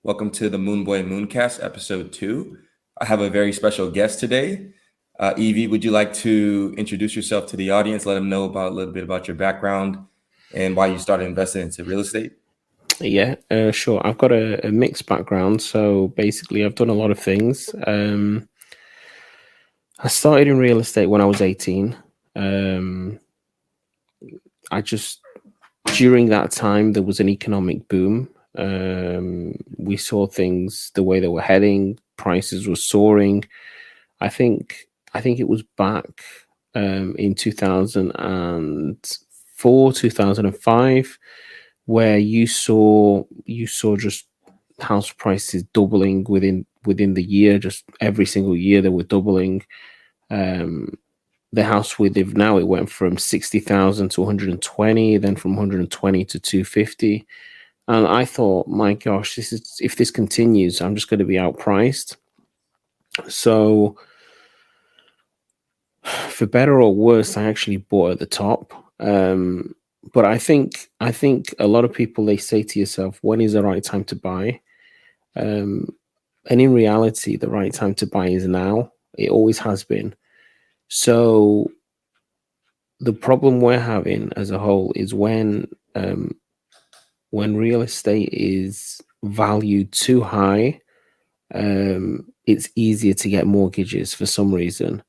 Welcome to the Mooncast, episode 2. I have a very special guest today. Evie, would you like to introduce yourself to the audience? Let them know a little bit about your background and why you started investing into real estate. Yeah, sure. I've got a mixed background. So basically, I've done a lot of things. I started in real estate when I was 18. Um, during that time, there was an economic boom. We saw things the way they were heading. Prices were soaring. I think it was back in 2004, 2005, where you saw just house prices doubling within the year. Just every single year they were doubling. Um, the house we live now, it went from 60,000 to 120, then from 120 to 250. And I thought, my gosh, if this continues, I'm just going to be outpriced. So for better or worse, I actually bought at the top. But I think a lot of people, they say to yourself, when is the right time to buy? Um, and in reality, the right time to buy is now. It always has been. So the problem we're having as a whole is when real estate is valued too high, it's easier to get mortgages for some reason.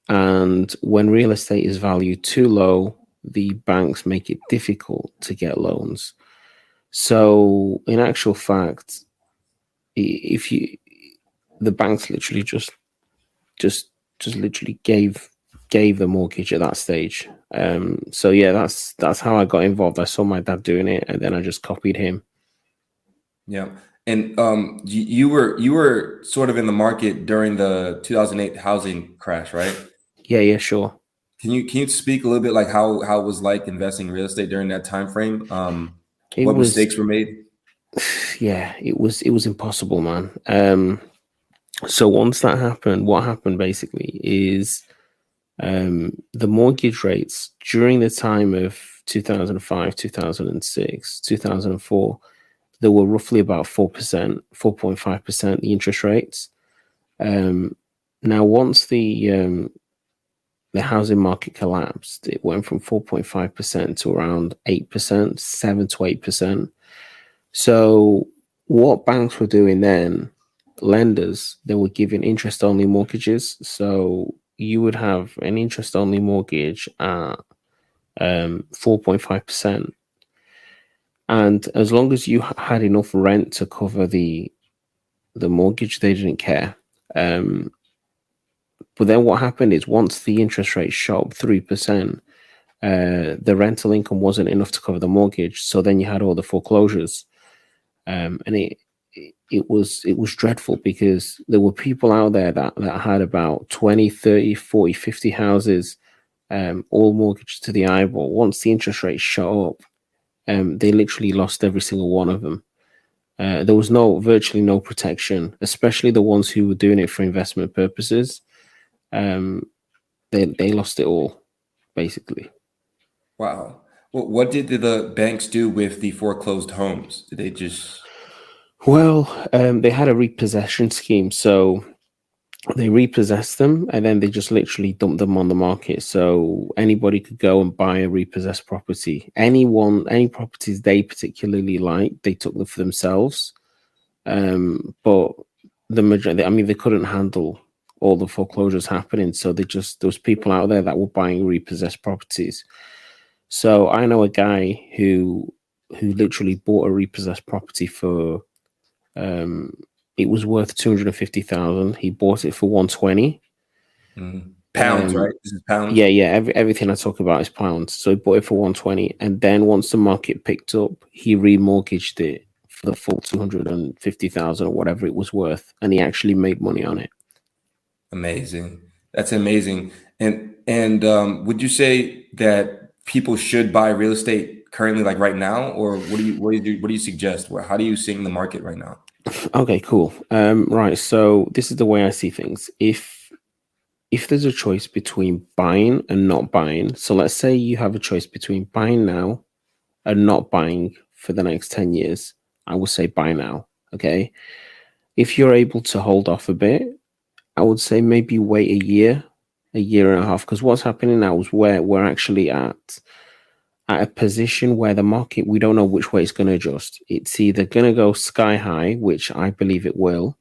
And when real estate is valued too low, the banks make it difficult to get loans. So in actual fact, if you the banks literally just just literally gave the mortgage at that stage. So yeah, that's how I got involved. I saw my dad doing it, and then I just copied him. Yeah. And you were sort of in the market during the 2008 housing crash, right? Yeah, sure. Can you speak a little bit like how it was like investing in real estate during that time frame? It What was mistakes were made? yeah, it was impossible, man. So once that happened, what happened basically is the mortgage rates during the time of 2005, 2006, 2004, they were roughly about 4%, 4.5%, the interest rates. Um, Now, once the housing market collapsed, it went from 4.5% to around 8%, 7 to 8%. So, what banks were doing then, lenders, they were giving interest only mortgages. So, you would have an interest only mortgage at 4.5%. And as long as you had enough rent to cover the mortgage, they didn't care. Um, but then what happened is once the interest rate shot up 3%, the rental income wasn't enough to cover the mortgage. So then you had all the foreclosures. And it was dreadful because there were people out there that had about 20, 30, 40, 50 houses, all mortgaged to the eyeball. Once the interest rate shot up, they literally lost every single one of them. There was virtually no protection, especially the ones who were doing it for investment purposes. Um, they lost it all, basically. Wow. What did the banks do with the foreclosed homes? Did they just Well, they had a repossession scheme, so they repossessed them and then they just literally dumped them on the market. So anybody could go and buy a repossessed property. Any properties they particularly liked, they took them for themselves. But the majority, I mean, they couldn't handle all the foreclosures happening, so there was people out there that were buying repossessed properties. So I know a guy who literally bought a repossessed property for um it was worth 250,000. He bought it for 120. pounds, Um right? This is pounds. yeah, everything I talk about is pounds. So he bought it for 120, and then once the market picked up, he remortgaged it for the full 250,000 or whatever it was worth, and he actually made money on it. Amazing. That's amazing. And would you say that people should buy real estate currently, like right now, or what do you suggest? How do you see in the market right now? Okay, cool. Right. So this is the way I see things. If there's a choice between buying and not buying, so let's say you have a choice between buying now and not buying for the next 10 years, I would say buy now. Okay. If you're able to hold off a bit, I would say maybe wait a year and a half, because what's happening now is we're actually at a position where the market, we don't know which way it's going to adjust. It's either going to go sky high, which I believe it will,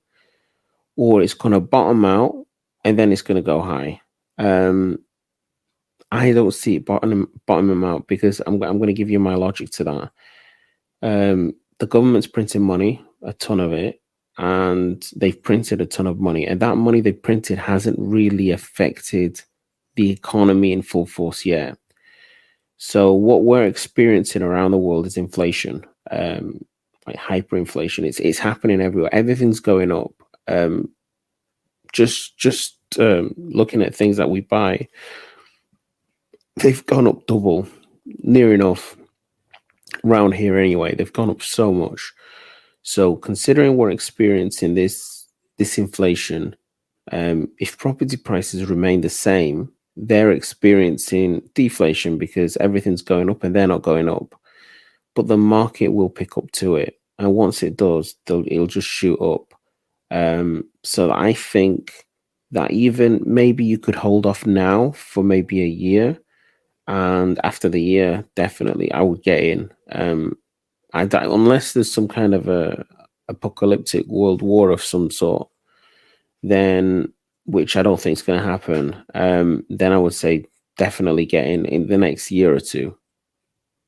or it's going to bottom out and then it's going to go high. I don't see it bottoming out, because I'm going to give you my logic to that. The government's printing money, a ton of it, and they've printed a ton of money, and that money they printed hasn't really affected the economy in full force yet. So what we're experiencing around the world is inflation, like hyperinflation. It's happening everywhere. Everything's going up. Just looking at things that we buy, they've gone up double, near enough. Around here anyway, they've gone up so much. So considering we're experiencing this inflation, if property prices remain the same, they're experiencing deflation because everything's going up and they're not going up. But the market will pick up to it, and once it does, it'll just shoot up. So I think that even maybe you could hold off now for maybe a year, and after the year, definitely I would get in. Unless there's some kind of a apocalyptic world war of some sort, then, which I don't think is going to happen, then I would say definitely get in the next year or two.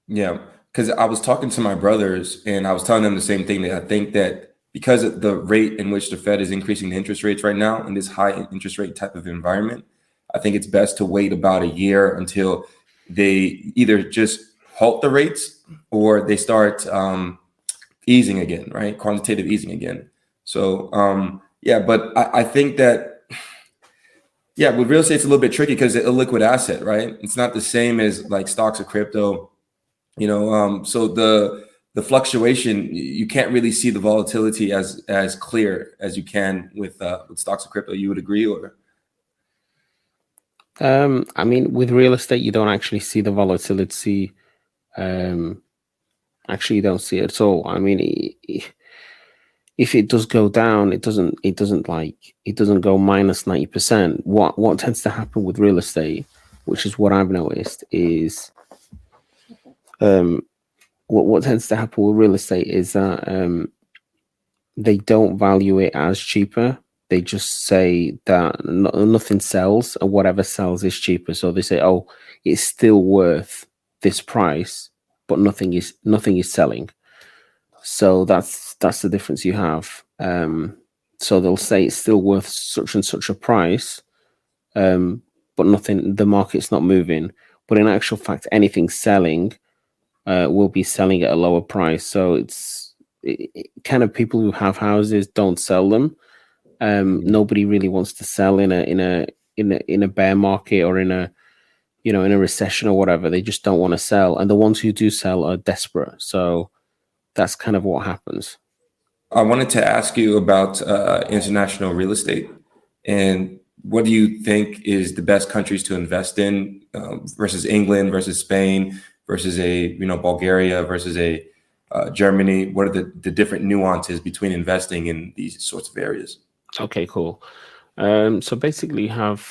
Yeah, because I was talking to my brothers and I was telling them the same thing, that I think that because of the rate in which the Fed is increasing the interest rates right now in this high interest rate type of environment, I think it's best to wait about a year until they either just halt the rates or they start easing again, right? Quantitative easing again. So yeah, but I think that, yeah, with real estate, it's a little bit tricky because it's a liquid asset, right? It's not the same as like stocks or crypto, so the fluctuation, you can't really see the volatility as clear as you can with stocks or crypto. You would agree, or? I mean, with real estate, you don't actually see the volatility. Actually, you don't see it at all. I mean, if it does go down, it doesn't go minus 90%. What tends to happen with real estate, which is what I've noticed, is what tends to happen with real estate is that they don't value it as cheaper. They just say that nothing sells, and whatever sells is cheaper. So they say, oh, it's still worth this price, but nothing is selling. So that's the difference you have. So they'll say it's still worth such and such a price, but nothing. The market's not moving. But in actual fact, anything selling will be selling at a lower price. So it's kind of people who have houses don't sell them. Nobody really wants to sell in a bear market or in a recession or whatever. They just don't want to sell, and the ones who do sell are desperate. So that's kind of what happens. I wanted to ask you about international real estate, and what do you think is the best countries to invest in versus England versus Spain versus Bulgaria versus Germany? What are the different nuances between investing in these sorts of areas? Okay, cool. So basically, you have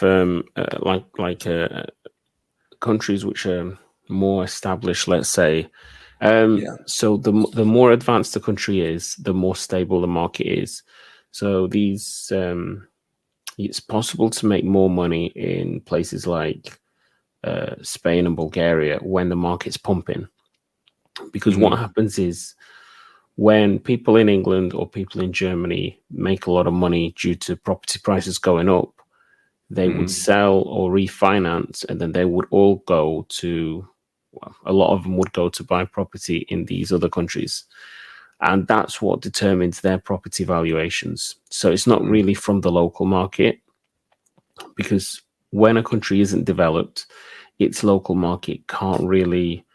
countries which are more established, let's say. So the more advanced the country is, the more stable the market is. So these it's possible to make more money in places like Spain and Bulgaria when the market's pumping, because what happens is when people in England or people in Germany make a lot of money due to property prices going up, they would sell or refinance, and then they would all go to, a lot of them would go to buy property in these other countries. And that's what determines their property valuations. So it's not really from the local market, because when a country isn't developed, its local market can't really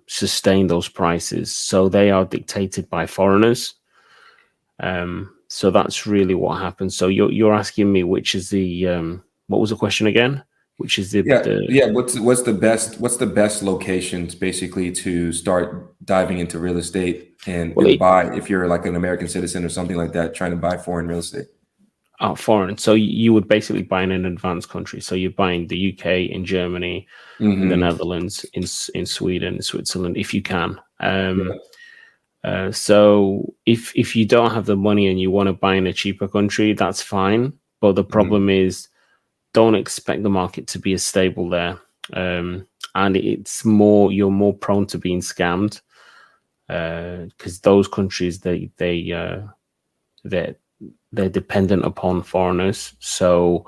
sustain those prices. So they are dictated by foreigners. So that's really what happens. So you're asking me which is the what was the question again? which is Yeah. What's the best locations basically to start diving into real estate well, and buy if you're like an American citizen or something like that trying to buy foreign real estate? foreign. So you would basically buy in an advanced country. So you're buying the UK, in Germany, in the Hmm. Netherlands, in Sweden, in Switzerland, if you can. Yeah. So if you don't have the money and you want to buy in a cheaper country, that's fine. But the Hmm. problem is, don't expect the market to be as stable there. And you're more prone to being scammed because those countries they're dependent upon foreigners. So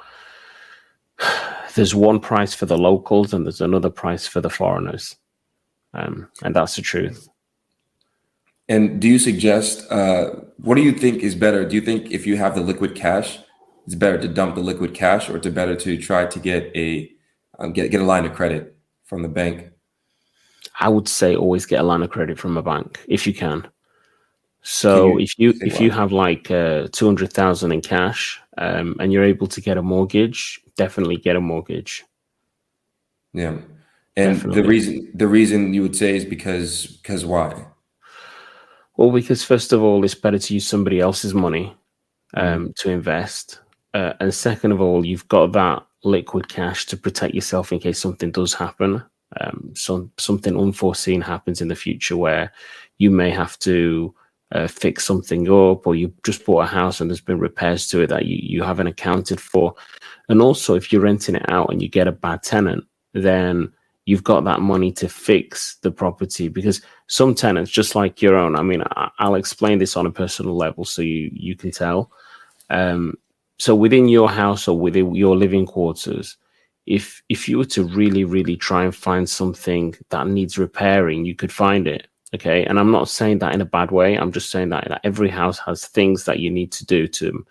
there's one price for the locals and there's another price for the foreigners, and that's the truth. And do you suggest, what do you think is better? Do you think if you have the liquid cash, it's better to dump the liquid cash, or it's better to try to get a line of credit from the bank? I would say always get a line of credit from a bank if you can. Can So you say if you why? have like 200,000 in cash and you're able to get a mortgage, definitely get a mortgage. Yeah. And the Definitely. reason you would say is because why? Well, because first of all, it's better to use somebody else's money Mhm. to invest, and second of all, you've got that liquid cash to protect yourself in case something does happen. Something unforeseen happens in the future where you may have to fix something up, or you just bought a house and there's been repairs to it that you haven't accounted for. And also, if you're renting it out and you get a bad tenant, then you've got that money to fix the property, because some tenants, just like your own, I mean, I'll explain this on a personal level so you can tell. So within your house or within your living quarters, if you were to really, really try and find something that needs repairing, you could find it. Okay. And I'm not saying that in a bad way. I'm just saying that every house has things that you need to do to.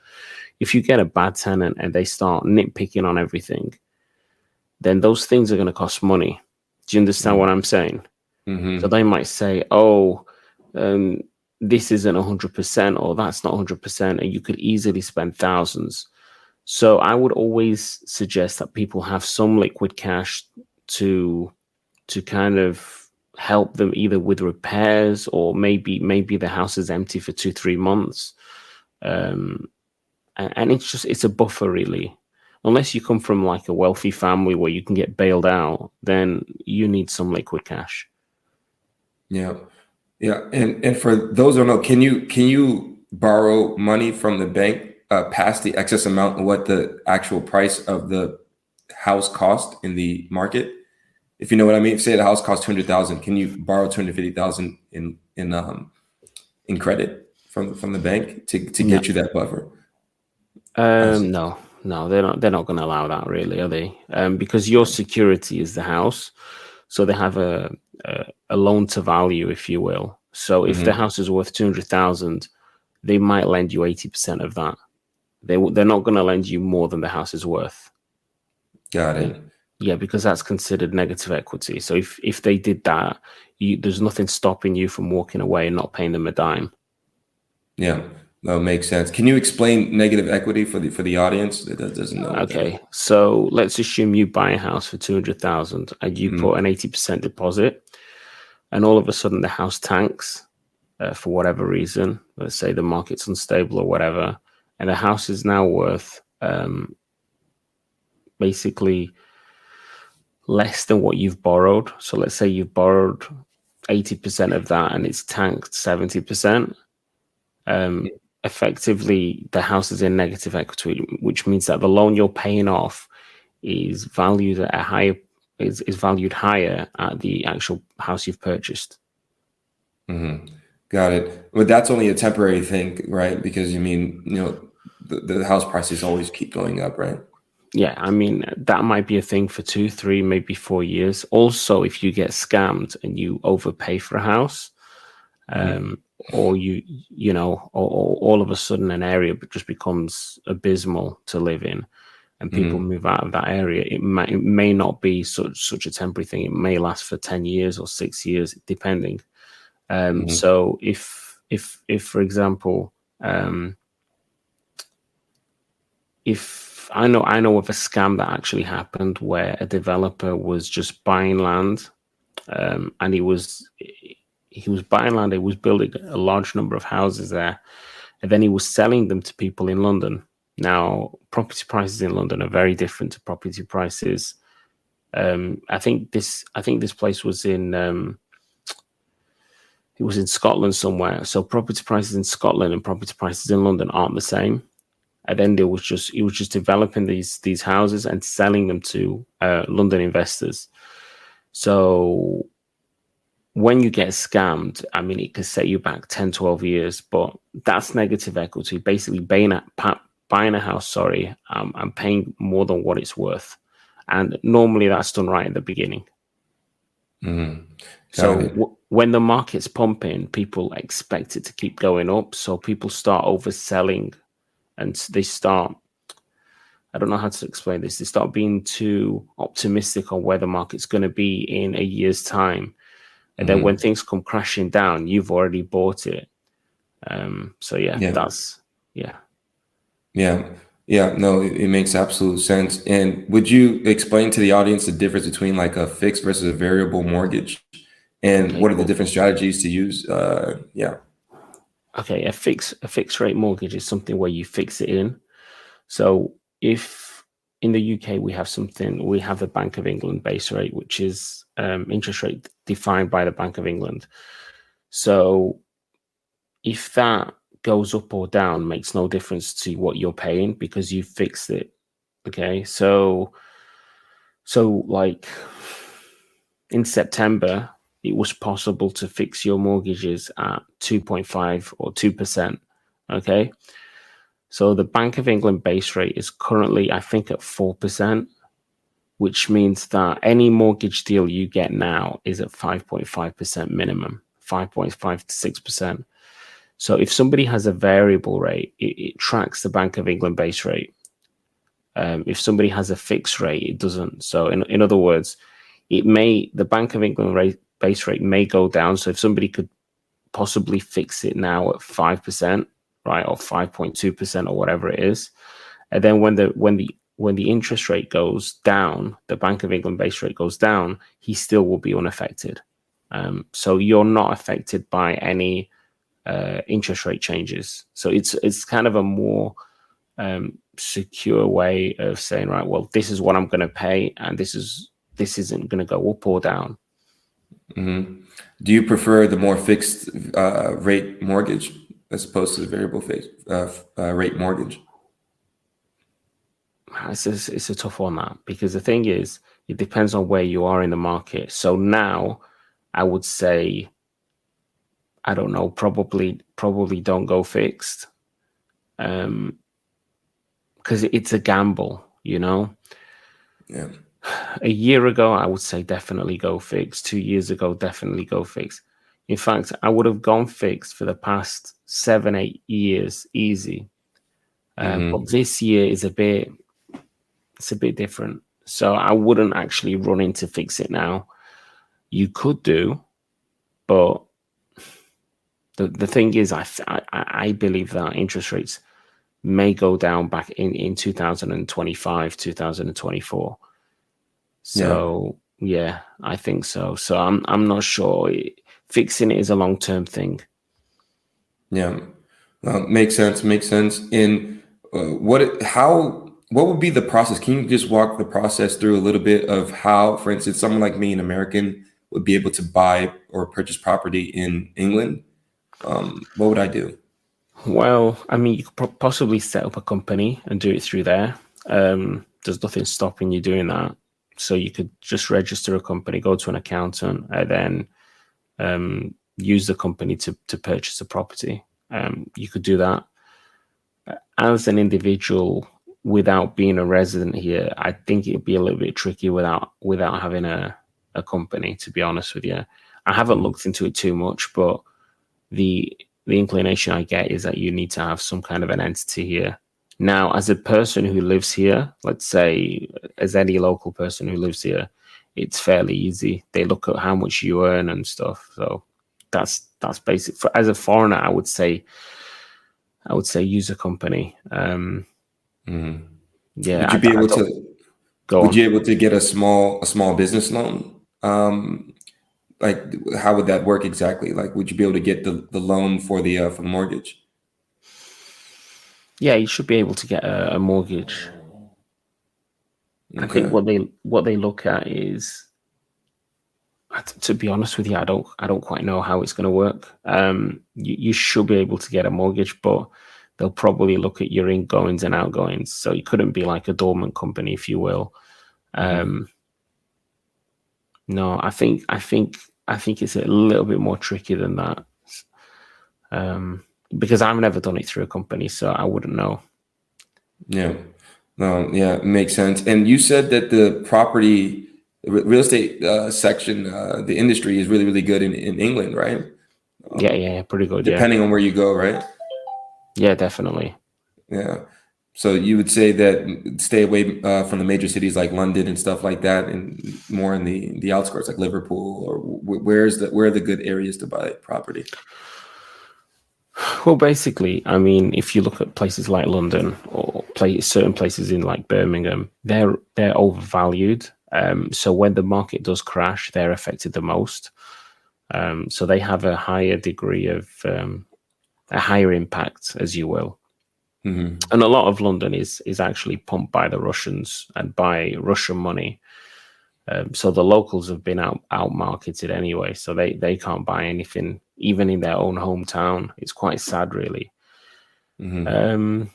If you get a bad tenant and they start nitpicking on everything, then those things are going to cost money. Do you understand what I'm saying? So Mm-hmm. they might say, oh, um, this isn't 100% or that's not 100%, and you could easily spend thousands. So I would always suggest that people have some liquid cash to kind of help them either with repairs, or maybe the house is empty for 2-3 months. Um, and it's a buffer really. Unless you come from like a wealthy family where you can get bailed out, then you need some liquid cash. Yeah. Yeah. And for those who don't know, can you borrow money from the bank past the excess amount of what the actual price of the house cost in the market? If you know what I mean, say the house costs 200,000, can you borrow 250,000 in credit from the bank to No, get you that buffer? I see. no, they're not going to allow that, really, are they? Because your security is the house, so they have a loan to value, if you will. So if the Hmm. house is worth 200,000, they might lend you 80% of that. They're not going to lend you more than the house is worth. Got Yeah, it. yeah, because that's considered negative equity. So if they did that, there's nothing stopping you from walking away and not paying them a dime. Yeah, that makes sense. Can you explain negative equity for the audience that doesn't know what that is? Okay, so let's assume you buy a house for 200,000 and you put Mhm. an 80% deposit, and all of a sudden the house tanks for whatever reason. Let's say the market's unstable or whatever, and the house is now worth basically less than what you've borrowed. So let's say you've borrowed 80% of that and it's tanked 70%. Effectively, the house is in negative equity, which means that the loan you're paying off is valued at a higher is valued higher at the actual house you've purchased. Mhm. Got it. But that's only a temporary thing, right? Because you mean, the house prices always keep going up, right? Yeah, I mean that might be a thing for 2, 3, maybe 4 years. Also, if you get scammed and you overpay for a house, Hmm. or or all of a sudden an area just becomes abysmal to live in, and people Hmm. move out of that area, it may not be such a temporary thing. It may last for 10 years or 6 years, depending. Hmm. So if for example, um, if I know of a scam that actually happened where a developer was just buying land, and he was buying land. He was building a large number of houses there, and then he was selling them to people in London. Now, property prices in London are very different to property prices. I think this place was in it was in Scotland somewhere. So property prices in Scotland and property prices in London aren't the same. And then he was just developing these houses and selling them to London investors. So when you get scammed, I mean, it can set you back 10, 12 years, but that's negative equity. Basically, buying a house, I'm paying more than what it's worth. And normally that's done right in the beginning. So when the market's pumping, people expect it to keep going up. So people start overselling and they start, I don't know how to explain this, they start being too optimistic on where the market's going to be in a year's time. And then when things come crashing down, you've already bought it. No, it makes absolute sense. And would you explain to the audience the difference between like a fixed versus a variable mortgage, and what are the different strategies to use? Okay, a fixed rate mortgage is something where you fix it in. So if in the UK we have the Bank of England base rate, which is interest rate defined by the Bank of England. So if that goes up or down, makes no difference to what you're paying because you fixed it. Okay, so like in September, it was possible to fix your mortgages at 2.5 or 2%. Okay, so the Bank of England base rate is currently, I think, at 4%, which means that any mortgage deal you get now is at 5.5% minimum, 5.5 to 6%. So if somebody has a variable rate, it tracks the Bank of England base rate. If somebody has a fixed rate, it doesn't. So in other words, the Bank of England base rate may go down. So if somebody could possibly fix it now at 5%, right, or 5.2% or whatever it is, and then when the interest rate goes down, the Bank of England base rate goes down, he still will be unaffected. So you're not affected by any interest rate changes. So it's kind of a more secure way of saying, right, well, this is what I'm going to pay, and this isn't going to go up or down. Do you prefer the more fixed rate mortgage as opposed to the variable rate mortgage? It's a tough one, that, because the thing is, it depends on where you are in the market. So now I would say, I don't know, probably don't go fixed, because it's a gamble, you know. Yeah. A year ago, I would say definitely go fixed. 2 years ago, definitely go fixed. In fact, I would have gone fixed for the past 7-8 years, easy. But this year is a bit different. So I wouldn't actually run in to fix it now. You could do, but the thing is, I believe that interest rates may go down back in 2025, 2024. So yeah, I think so. So I'm not sure. Fixing it is a long-term thing. Yeah, makes sense. And what would be the process? Can you just walk the process through a little bit of how, for instance, someone like me, an American, would be able to buy or purchase property in England? What would I do? Well, I mean, you could possibly set up a company and do it through there. There's nothing stopping you doing that. So you could just register a company, go to an accountant, and then use the company to purchase a property. You could do that. As an individual, without being a resident here, I think it'd be a little bit tricky without having a company, to be honest with you. I haven't looked into it too much, but the inclination I get is that you need to have some kind of an entity here. Now, as a person who lives here, let's say as any local person who lives here, it's fairly easy. They look at how much you earn and stuff. So that's basic. As a foreigner, I would say use a company. Yeah, Would you be I able don't to? go Would on. you able to get a small business loan? Like, how would that work exactly? Like, would you be able to get the loan for the mortgage? Yeah, you should be able to get a mortgage. I think Okay. what they look at is, to be honest with you, I don't quite know how it's going to work. You should be able to get a mortgage, but they'll probably look at your ingoings and outgoings. So you couldn't be like a dormant company, if you will. Hmm. No, I think it's a little bit more tricky than that. Because I've never done it through a company, so I wouldn't know. Yeah. No. Yeah. It makes sense. And you said that the real estate section, the industry is really, really good in England, right? Yeah, pretty good. Yeah, Depending on where you go, right? yeah, definitely. Yeah. So you would say that stay away from the major cities like London and stuff like that, and more in the outskirts like Liverpool, or where are the good areas to buy property? Well, basically, I mean, if you look at places like London or certain places in like Birmingham, they're overvalued. So when the market does crash, they're affected the most. So they have a higher degree of a higher impact, as you will. Hmm. And a lot of London is actually pumped by the Russians and by Russian money. So the locals have been out marketed anyway, so they can't buy anything even in their own hometown. It's quite sad, really. Hmm. Um,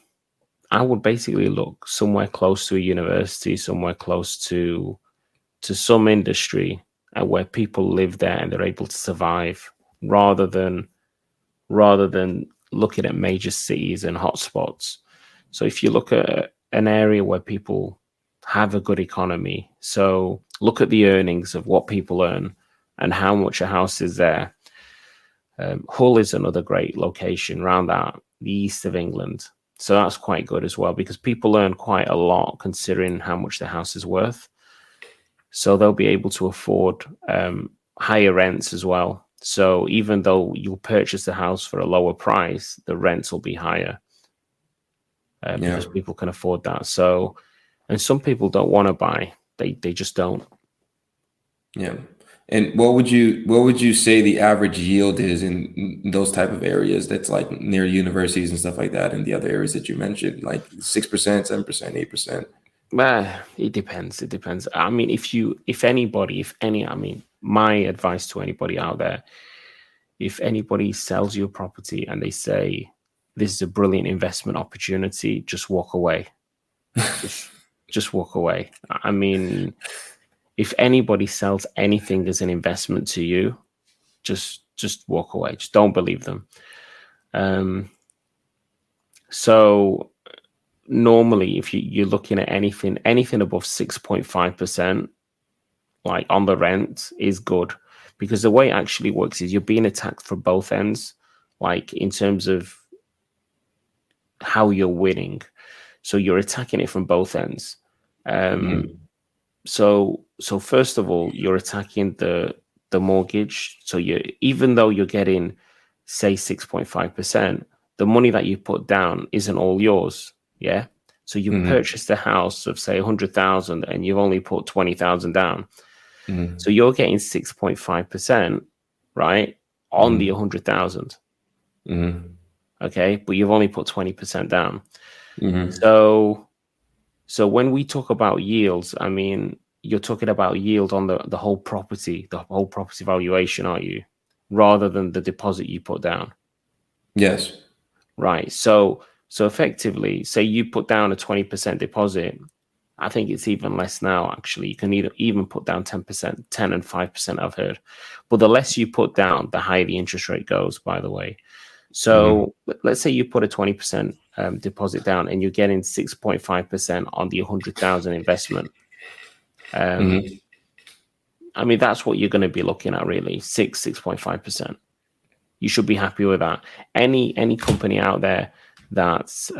I would basically look somewhere close to a university, somewhere close to some industry, where people live there and they're able to survive, rather than rather than looking at major cities and hotspots. So if you look at an area where people have a good economy, so look at the earnings of what people earn and how much a house is there. Hull is another great location around that, the east of England. So that's quite good as well because people earn quite a lot considering how much the house is worth. So they'll be able to afford higher rents as well. So even though you'll purchase the house for a lower price, the rents will be higher Yeah. because people can afford that. So, and some people don't want to buy; they just don't. Yeah. And what would you say the average yield is in those type of areas that's like near universities and stuff like that, and the other areas that you mentioned, like 6%, 7%, 8%? It depends. It depends. I mean, if anybody, if any, I mean, my advice to anybody out there, if anybody sells you a property and they say this is a brilliant investment opportunity, just walk away. Just, just walk away. I mean, if anybody sells anything as an investment to you, just walk away. Just don't believe them. Um, so normally, if you're looking at anything above 6.5%, like on the rent, is good because the way it actually works is you're being attacked from both ends, like in terms of how you're winning. So you're attacking it from both ends. Um, Hmm. so first of all, you're attacking the mortgage. So you even though you're getting say 6.5%, the money that you put down isn't all yours. Yeah. So you Hmm. purchased a house of say 100,000 and you've only put 20,000 down. So Hmm. you're getting 6.5%, right, on the Hmm. 100,000. Hmm. Okay. But you've only put 20% down. Hmm. So So when we talk about yields, I mean, you're talking about yield on the whole property valuation, are you? Rather than the deposit you put down. Yes. Right. So effectively, say you put down a 20% deposit. I think it's even less now, actually. You can even put down 10%, 10 and 5%, I've heard. But the less you put down, the higher the interest rate goes, by the way. Hmm. So let's say you put a 20% deposit down and you're getting 6.5% on the 100,000 investment. Um, Hmm. I mean, that's what you're going to be looking at, really, 6.5%. You should be happy with that. Any company out there that's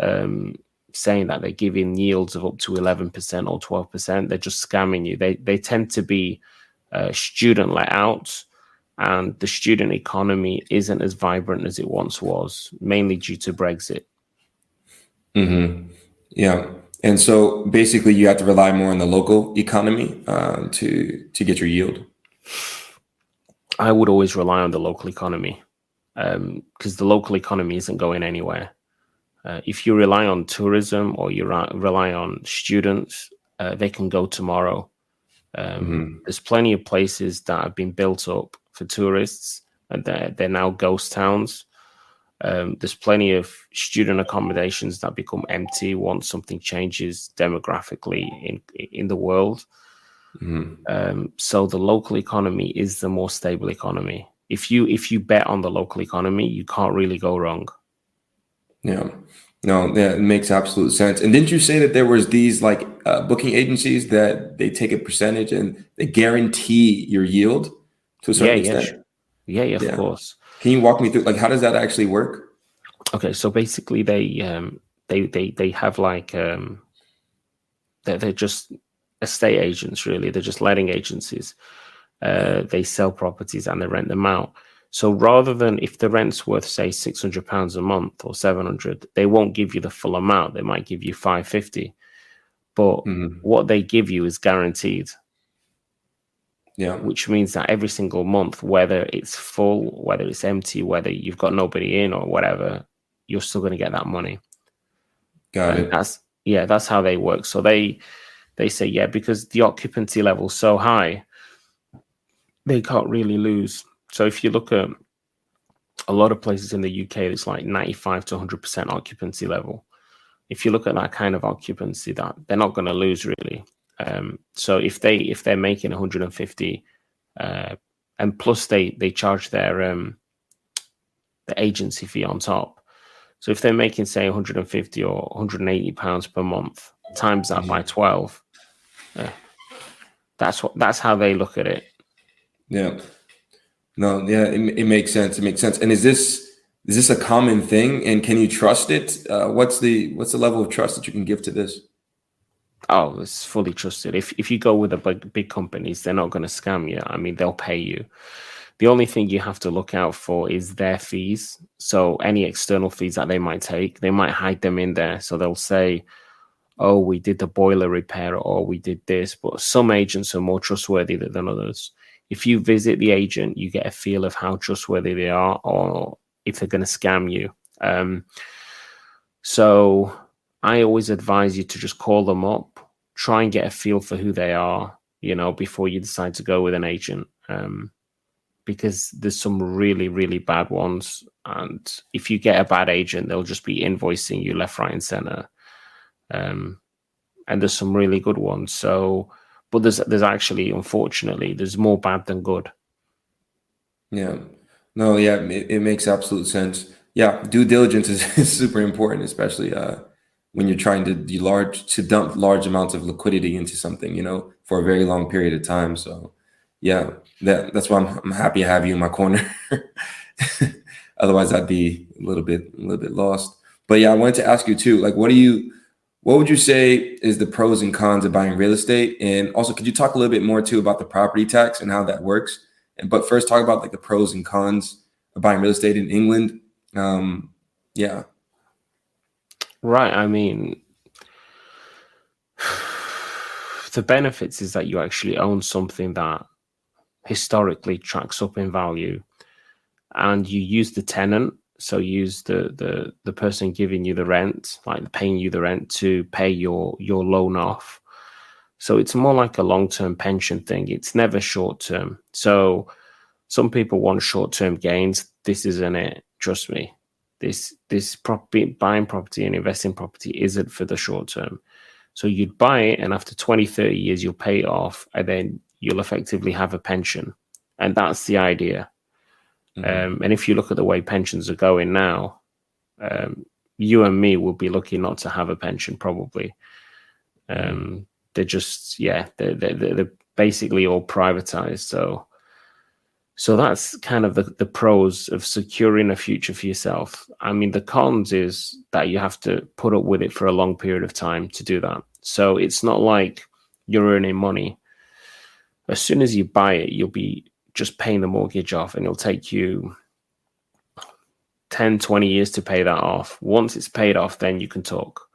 saying that they're giving yields of up to 11% or 12%, they're just scamming you. They tend to be student let out, and the student economy isn't as vibrant as it once was, mainly due to Brexit. Hmm. Yeah. And so basically you have to rely more on the local economy to get your yield. I would always rely on the local economy, because the local economy isn't going anywhere. If you rely on tourism or you rely on students, they can go tomorrow. There's plenty of places that have been built up for tourists, and they're now ghost towns. There's plenty of student accommodations that become empty once something changes demographically in the world. So the local economy is the more stable economy. If you bet on the local economy, you can't really go wrong. Yeah. No, yeah, it makes absolute sense. And didn't you say that there was these like booking agencies that they take a percentage and they guarantee your yield to a certain extent? Yeah, of Yeah. course. Can you walk me through like how does that actually work? Okay, so basically they have like they're just estate agents, really. They're just letting agencies. They sell properties and they rent them out. So rather than, if the rent's worth say £600 a month or 700, they won't give you the full amount. They might give you 550, but what they give you is guaranteed. Yeah. Which means that every single month, whether it's full, whether it's empty, whether you've got nobody in or whatever, you're still going to get that money. Got And it. that's how they work. So they say, yeah, because the occupancy level's so high, they can't really lose. So if you look at a lot of places in the UK, it's like 95 to 100% occupancy level. If you look at that kind of occupancy, that they're not going to lose really. So if they're making 150, and plus they charge their the agency fee on top. So if they're making say 150 or 180 pounds per month, times that by 12, that's how they look at it. Yeah. No, yeah, it makes sense. It makes sense. And is this a common thing? And can you trust it? What's the level of trust that you can give to this? Oh, it's fully trusted. If you go with the big companies, they're not going to scam you. I mean, they'll pay you. The only thing you have to look out for is their fees. So any external fees that they might take, they might hide them in there. So they'll say, oh, we did the boiler repair or we did this. But some agents are more trustworthy than others. If you visit the agent, you get a feel of how trustworthy they are or if they're going to scam you. So I always advise you to just call them up, try and get a feel for who they are, before you decide to go with an agent. Because there's some really, really bad ones. And if you get a bad agent, they'll just be invoicing you left, right, and center. And there's some really good ones. So, but there's actually, unfortunately, there's more bad than good. Yeah. No, yeah, it makes absolute sense. Yeah, due diligence is super important, especially when you're trying to dump large amounts of liquidity into something, for a very long period of time. So, yeah, that's why I'm happy to have you in my corner. Otherwise, I'd be a little bit lost. But yeah, I wanted to ask you too, like, what would you say is the pros and cons of buying real estate? And also, could you talk a little bit more too about the property tax and how that works? But first, talk about like the pros and cons of buying real estate in England. Yeah. Right. I mean, the benefits is that you actually own something that historically tracks up in value, and you use the tenant. So use the person giving you the rent, like paying you the rent, to pay your loan off. So it's more like a long-term pension thing. It's never short-term. So some people want short-term gains. This isn't it. Trust me. This buying property and investing property isn't for the short term. So you'd buy it, and after 20, 30 years, you'll pay it off, and then you'll effectively have a pension. And that's the idea. And if you look at the way pensions are going now, you and me will be lucky not to have a pension, probably. They're just, they're basically all privatized. So that's kind of the pros of securing a future for yourself. I mean, the cons is that you have to put up with it for a long period of time to do that. So it's not like you're earning money. As soon as you buy it, you'll be just paying the mortgage off, and it'll take you 10, 20 years to pay that off. Once it's paid off, then you can talk.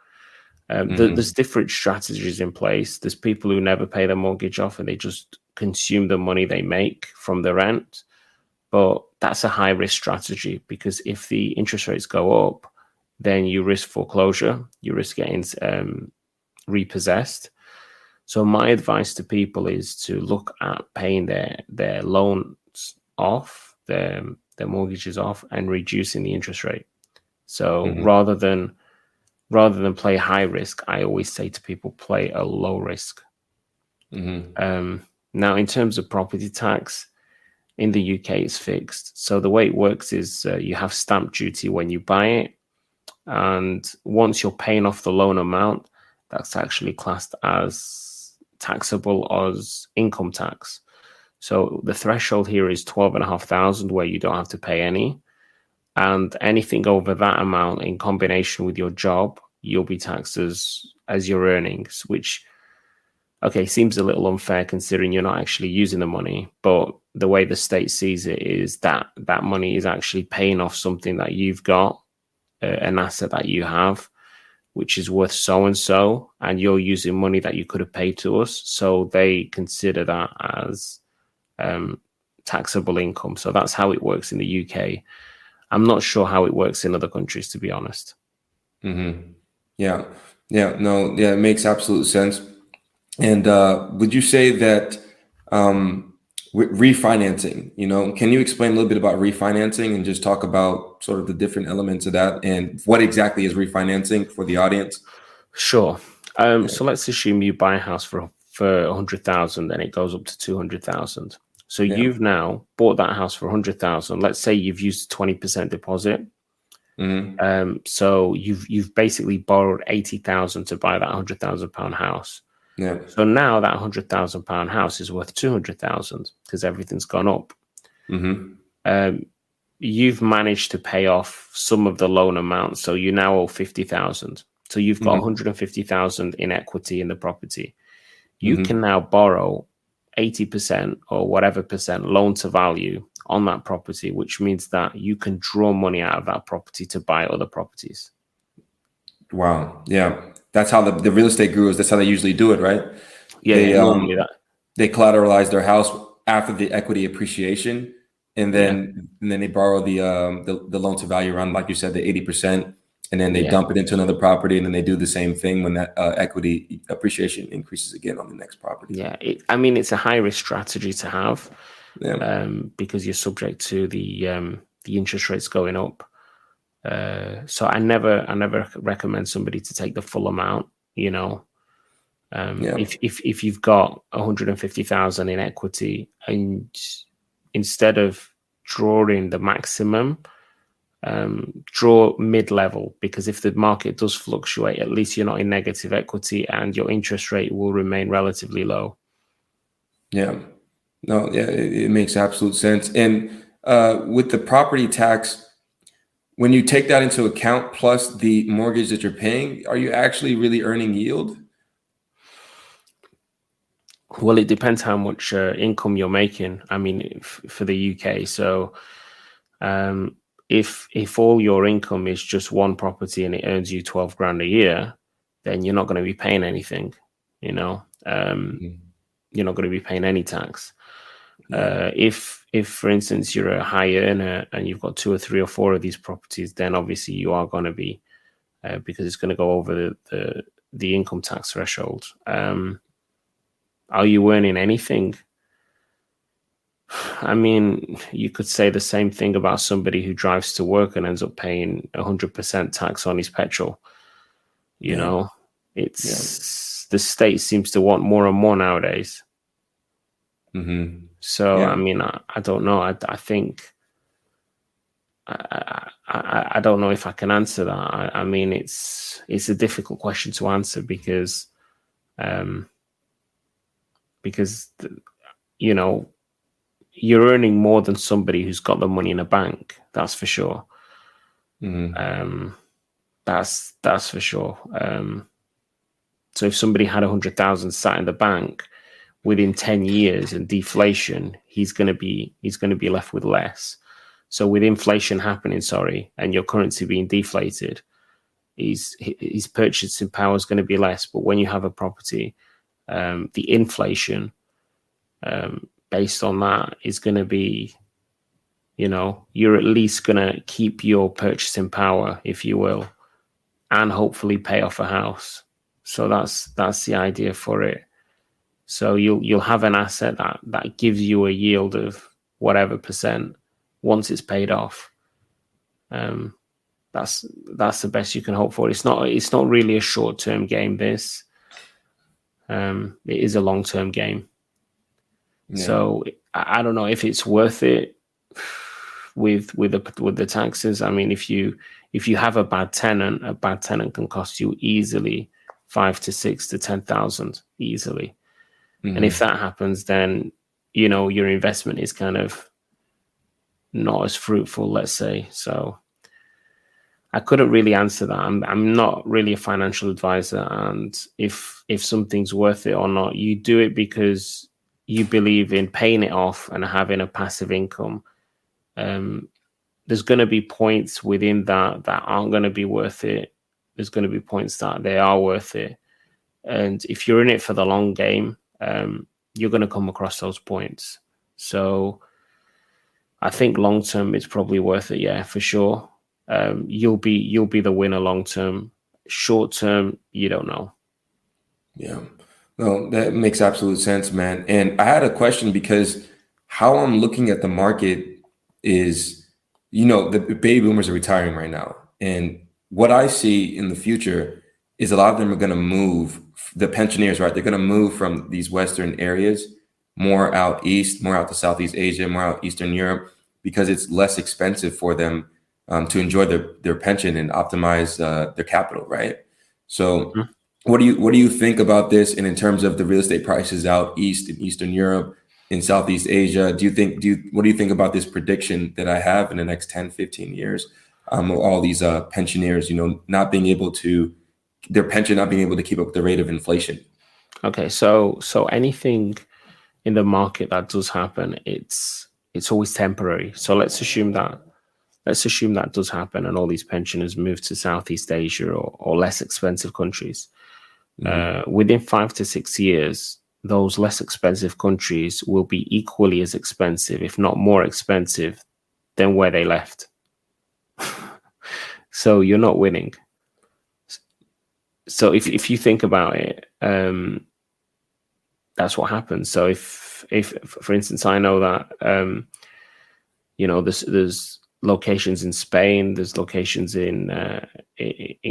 There's different strategies in place. There's people who never pay their mortgage off and they just consume the money they make from the rent. But that's a high risk strategy, because if the interest rates go up, then you risk foreclosure, you risk getting repossessed. So my advice to people is to look at paying their loans off, their mortgages off, and reducing the interest rate. So rather than play high risk, I always say to people, play a low risk. Now, in terms of property tax, in the UK, it's fixed. So the way it works is you have stamp duty when you buy it. And once you're paying off the loan amount, that's actually classed as taxable as income tax. So the threshold here is 12,500, where you don't have to pay any. And anything over that amount in combination with your job, you'll be taxed as your earnings, which, okay, seems a little unfair considering you're not actually using the money. But the way the state sees it is that that money is actually paying off something that you've got, an asset that you have, which is worth so-and-so, and you're using money that you could have paid to us. So they consider that as taxable income. So that's how it works in the UK. I'm not sure how it works in other countries, to be honest. Yeah. No, it makes absolute sense. And would you say that refinancing, can you explain a little bit about refinancing and just talk about sort of the different elements of that and what exactly is refinancing for the audience? Sure. So let's assume you buy a house for 100,000 and it goes up to 200,000. So you've now bought that house for 100,000. Let's say you've used 20% deposit. So you've basically borrowed 80,000 to buy that £100,000 house. Yeah. So now that £100,000 house is worth 200,000 because everything's gone up. You've managed to pay off some of the loan amount, so you now owe 50,000. So you've got 150,000 in equity in the property. You can now borrow 80% or whatever percent loan to value on that property, which means that you can draw money out of that property to buy other properties. Wow. Yeah. That's how the real estate gurus, that's how they usually do it, right? Yeah, normally that. They collateralize their house after the equity appreciation, and then they borrow the loan to value around, like you said, the 80%, and then they dump it into another property, and then they do the same thing when that equity appreciation increases again on the next property. Yeah, it's a high risk strategy to have, because you're subject to the interest rates going up. So I never recommend somebody to take the full amount. If you've got 150,000 in equity, and instead of drawing the maximum, draw mid-level, because if the market does fluctuate, at least you're not in negative equity and your interest rate will remain relatively low. Yeah. No, yeah, it makes absolute sense. And with the property tax, when you take that into account plus the mortgage that you're paying, are you actually really earning yield? Well, it depends how much income you're making. I mean, for the UK. So if all your income is just one property and it earns you 12 grand a year, then you're not going to be paying anything, you're not going to be paying any tax. If for instance, you're a high earner and you've got 2 or 3 or 4 of these properties, then obviously you are going to be, because it's going to go over the income tax threshold. Are you earning anything? I mean, you could say the same thing about somebody who drives to work and ends up paying 100% tax on his petrol. It's the state seems to want more and more nowadays. So, I mean, I don't know. I think I don't know if I can answer that. I mean, it's a difficult question to answer because you're earning more than somebody who's got the money in a bank. That's for sure. That's for sure. So if somebody had 100,000 sat in the bank, within 10 years and deflation, he's going to be left with less. So with inflation happening, and your currency being deflated, his purchasing power is going to be less. But when you have a property, the inflation based on that is going to be, you're at least going to keep your purchasing power, if you will, and hopefully pay off a house. So that's the idea for it. So you'll have an asset that gives you a yield of whatever percent once it's paid off. That's the best you can hope for. It's not really a short-term game. This it is a long-term game. Yeah. So I don't know if it's worth it with the taxes. I mean, if you have a bad tenant can cost you easily 5 to 6 to 10,000 easily. Mm-hmm. And if that happens, then your investment is kind of not as fruitful, let's say. So I couldn't really answer that. I'm not really a financial advisor, and if something's worth it or not, you do it because you believe in paying it off and having a passive income. There's going to be points within that aren't going to be worth it. There's going to be points that they are worth it. And if you're in it for the long game, you're going to come across those points. So I think long term, it's probably worth it. Yeah, for sure. You'll be the winner long term. Short term, you don't know. Yeah, no, that makes absolute sense, man. And I had a question because how I'm looking at the market is, the baby boomers are retiring right now, and what I see in the future is a lot of them are going to move. The pensioners, right? They're going to move from these Western areas more out east, more out to Southeast Asia, more out Eastern Europe, because it's less expensive for them to enjoy their pension and optimize their capital, right? So, what do you think about this? And in terms of the real estate prices out east in Eastern Europe, in Southeast Asia, what do you think about this prediction that I have in the next 10, 15 years? All these pensioners, not being able to, their pension not being able to keep up with the rate of inflation. Okay, so anything in the market that does happen, it's always temporary. So let's assume that does happen, and all these pensioners move to Southeast Asia or less expensive countries. Mm-hmm. Within 5 to 6 years, those less expensive countries will be equally as expensive, if not more expensive, than where they left. So you're not winning. So if you think about it, that's what happens. So if for instance, I know that there's locations in Spain, there's locations in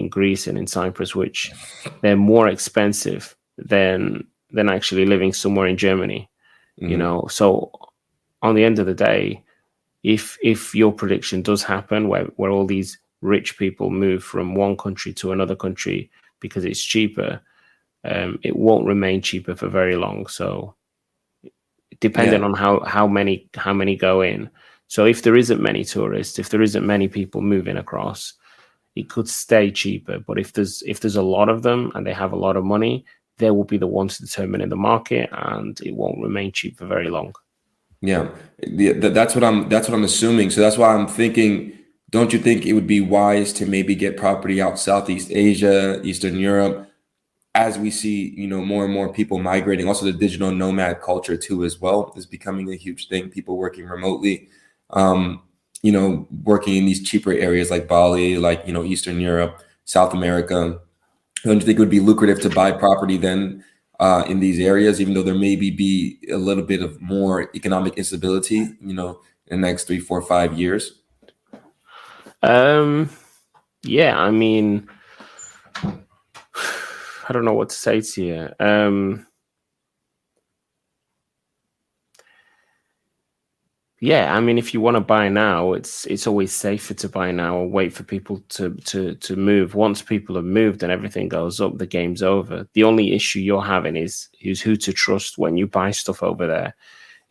Greece and in Cyprus, which they're more expensive than actually living somewhere in Germany. Mm-hmm. So on the end of the day, if your prediction does happen, where all these rich people move from one country to another country because it's cheaper, it won't remain cheaper for very long. So depending on how many go in. So if there isn't many tourists, if there isn't many people moving across, it could stay cheaper. But if there's a lot of them and they have a lot of money, they will be the ones determining the market, and it won't remain cheap for very long. Yeah, that's what I'm assuming. So that's why I'm thinking, don't you think it would be wise to maybe get property out Southeast Asia, Eastern Europe, as we see, more and more people migrating? Also, the digital nomad culture too, as well, is becoming a huge thing. People working remotely, working in these cheaper areas like Bali, like, Eastern Europe, South America. Don't you think it would be lucrative to buy property then in these areas, even though there maybe be a little bit of more economic instability, in the next 3, 4, 5 years? Yeah, I mean, I don't know what to say to you. Yeah, I mean, if you want to buy now, it's always safer to buy now or wait for people to move. Once people have moved and everything goes up, the game's over. The only issue you're having is who to trust when you buy stuff over there.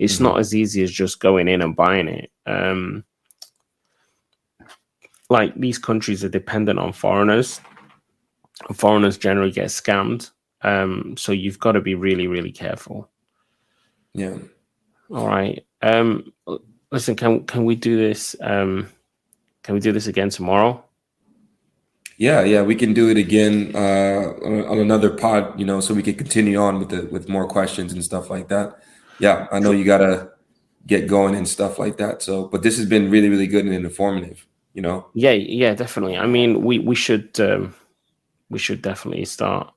It's mm-hmm. not as easy as just going in and buying it. Like, these countries are dependent on foreigners. Foreigners generally get scammed. So you've got to be really, really careful. Yeah. All right. Listen, can we do this? Can we do this again tomorrow? Yeah, we can do it again on another pod, so we can continue on with more questions and stuff like that. Yeah, I know Sure. you gotta get going and stuff like that. So, but this has been really, really good and informative. Yeah, definitely. I mean, we should definitely start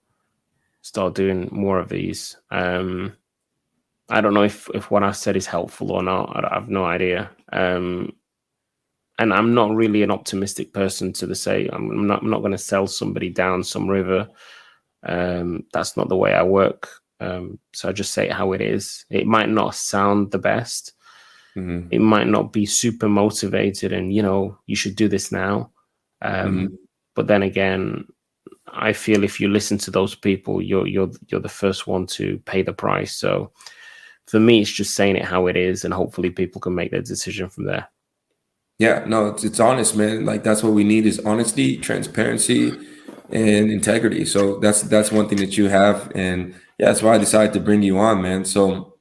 doing more of these. I don't know if what I said is helpful or not. I have no idea. And I'm not really an optimistic person to say I'm not going to sell somebody down some river. That's not the way I work. So I just say it how it is. It might not sound the best. Hmm. It might not be super motivated, and you should do this now. Hmm. But then again, I feel if you listen to those people, you're the first one to pay the price. So for me, it's just saying it how it is, and hopefully people can make their decision from there. Yeah, no, it's honest, man. Like that's what we need is honesty, transparency, and integrity. So that's one thing that you have, and yeah, that's why I decided to bring you on, man. So,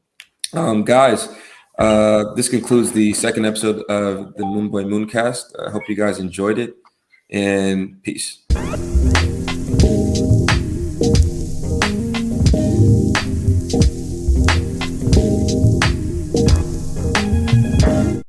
guys, this concludes the second episode of the Moonboy Mooncast. I hope you guys enjoyed it, and peace.